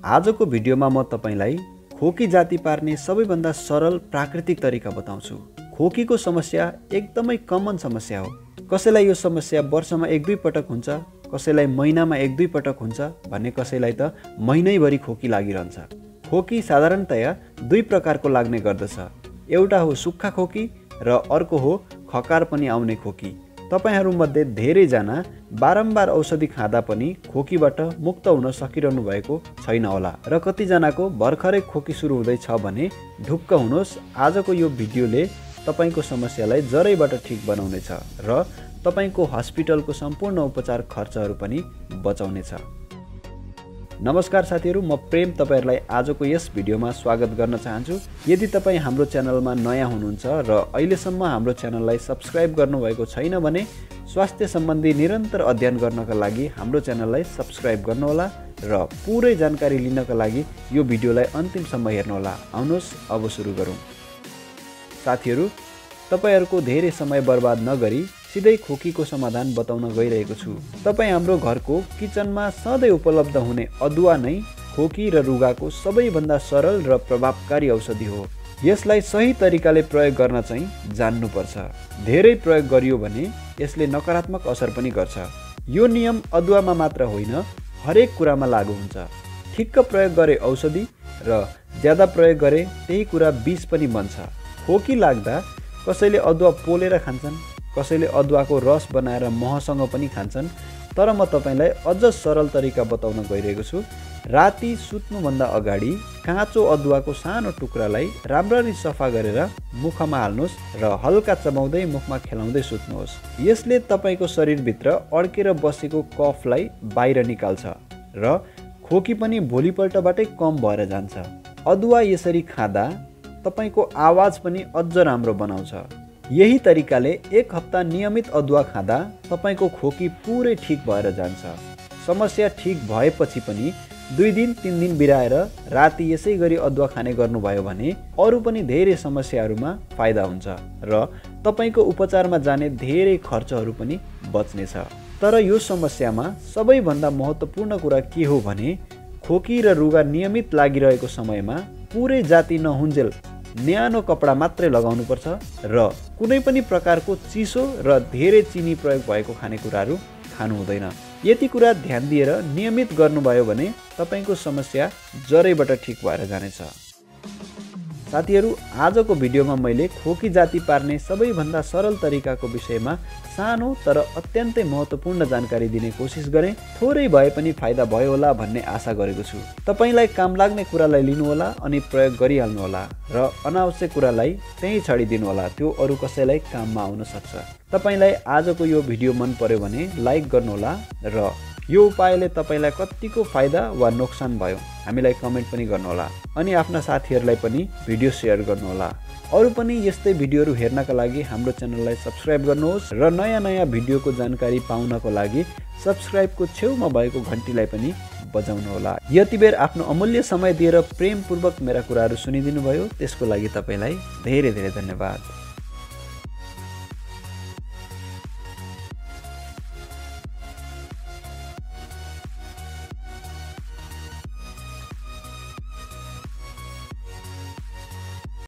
आजको भिडियोमा म तपाईलाई खोकी जाती पार्ने सबैभन्दा सरल प्राकृतिक तरिका बताउँछु। खोकीको समस्या एकदमै कमन समस्या हो। कसैलाई यो समस्या वर्षमा 1-2 पटक हुन्छ, कसैलाई महिनामा 1-2 पटक हुन्छ भने कसैलाई त महिनैभरि खोकी लागिरहन्छ। खोकी साधारणतया 2 प्रकारको लाग्ने गर्दछ। एउटा हो सुक्खा खोकी र अर्को हो खकार पनि आउने खोकी। तपाईहरुमध्ये धेरैजना बारम्बार औषधि खाँदा पनि खोकीबाट मुक्त हुन सकिरहनु भएको छैन होला र कतिजनाको भर्खरै खोकी सुरु हुँदैछ भने ढुक्क हुनुहोस्, आजको यो भिडियोले तपाईको समस्यालाई जरैबाट ठीक बनाउनेछ र तपाईको हस्पिटलको सम्पूर्ण उपचार खर्चहरू पनि बचाउनेछ। नमस्कार साथीहरु, म प्रेम तपाईहरुलाई आजको यस भिडियोमा स्वागत गर्न चाहन्छु। यदि तपाई हाम्रो च्यानलमा नयाँ हुनुहुन्छ र अहिलेसम्म हाम्रो च्यानललाई सब्स्क्राइब गर्नुभएको छैन भने स्वास्थ्य सम्बन्धी निरन्तर अध्ययन गर्नका लागि हाम्रो च्यानललाई सब्स्क्राइब गर्नुहोला र पुरै जानकारी लिनका लागि यो भिडियोलाई अन्तिमसम्म हेर्नुहोला। आउनुहोस् अब सुरु गरौँ। साथीहरु, तपाईहरुको धेरै समय बर्बाद नगरी सिधै खोकीको समाधान बताउन गइरहेको छु। तपाई हाम्रो घरको किचनमा सधैँ उपलब्ध हुने अदुवा नै खोकी र रुगाको सबैभन्दा सरल र प्रभावकारी औषधि हो। यसलाई सही तरिकाले प्रयोग गर्न चाहिँ जान्नुपर्छ। धेरै प्रयोग गरियो भने यसले नकारात्मक असर पनि गर्छ। यो नियम अदुवामा मात्र होइन, हरेक कुरामा लागू हुन्छ। ठिक्क प्रयोग गरे औषधि र ज्यादा प्रयोग गरे त्यही कुरा विष पनि बन्छ। खोकी लाग्दा कसैले अदुवा पोलेर खान्छन्, कसैले अदुवाको रस बनाएर महसँग पनि खान्छन्। तर म तपाईलाई अझ सरल तरिका बताउन गइरहेको छु। राति सुत्नुभन्दा अगाडि काँचो अदुवाको सानो टुक्रालाई राम्ररी सफा गरेर मुखमा हाल्नुहोस् र हल्का चबाउँदै मुखमा खेलाउँदै सुत्नुहोस्। यसले तपाईको शरीरभित्र अड्केर बसेको कफलाई बाहिर निकाल्छ र खोकी पनि भोलिपल्टबाटै कम भएर जान्छ। अदुवा यसरी खाँदा तपाईको आवाज पनि अझ राम्रो बनाउँछ। यही तरिकाले 1 हप्ता नियमित अदुवा खाँदा तपाईको खोकी पुरै ठीक भएर जान्छ। समस्या ठीक भएपछि पनि 2 दिन 3 दिन बिराएर राति यसै गरी अदुवा खाने गर्नुभयो भने अरु पनि धेरै समस्याहरूमा फाइदा हुन्छ र तपाईको उपचारमा जाने धेरै खर्चहरू पनि बच्नेछ। तर यो समस्यामा सबैभन्दा महत्त्वपूर्ण कुरा के हो भने खोकी र रुगा नियमित लागिरहेको समयमा पुरै जाती नहुन्जेल न्यानो कपडा मात्रै लगाउनुपर्छ र कुनै पनि प्रकारको चिसो र धेरै चिनी प्रयोग भएको खानेकुराहरू खानु हुँदैन। यति कुरा ध्यान दिएर नियमित गर्नुभयो भने तपाईको समस्या जरैबाट ठीक भएर जानेछ। साथीहरु, आजको भिडियोमा मैले खोकी जाती पार्ने सबैभन्दा सरल तरिकाको विषयमा सानो तर अत्यन्तै महत्त्वपूर्ण जानकारी दिने कोसिस गरेँ। थोरै भए पनि फाइदा भयो होला भन्ने आशा गरेको छु। तपाईलाई काम लाग्ने कुरालाई लिनुहोला अनि प्रयोग गरिहाल्नु होला र अनावश्यक कुरालाई त्यही छाडिदिनु होला, त्यो अरु कसैलाई काममा आउन सक्छ। तपाईलाई आजको यो भिडियो मन पर्यो भने लाइक गर्नुहोला र यो उपायले तपाईलाई कतिको फाइदा वा नोक्सान भयो हामीलाई कमेन्ट पनि गर्नुहोला अनि आफ्ना साथीहरूलाई पनि भिडियो सेयर गर्नुहोला। अरु पनि यस्तै भिडियोहरू हेर्नका लागि हाम्रो च्यानललाई सब्स्क्राइब गर्नुहोस् र नयाँ भिडियोको जानकारी पाउनको लागि सब्स्क्राइबको छेउमा भएको घन्टीलाई पनि बजाउनुहोला। यति बेर आफ्नो अमूल्य समय दिएर प्रेमपूर्वक मेरा कुराहरू सुनिदिनु भयो, त्यसको लागि तपाईलाई धेरै धेरै धन्यवाद।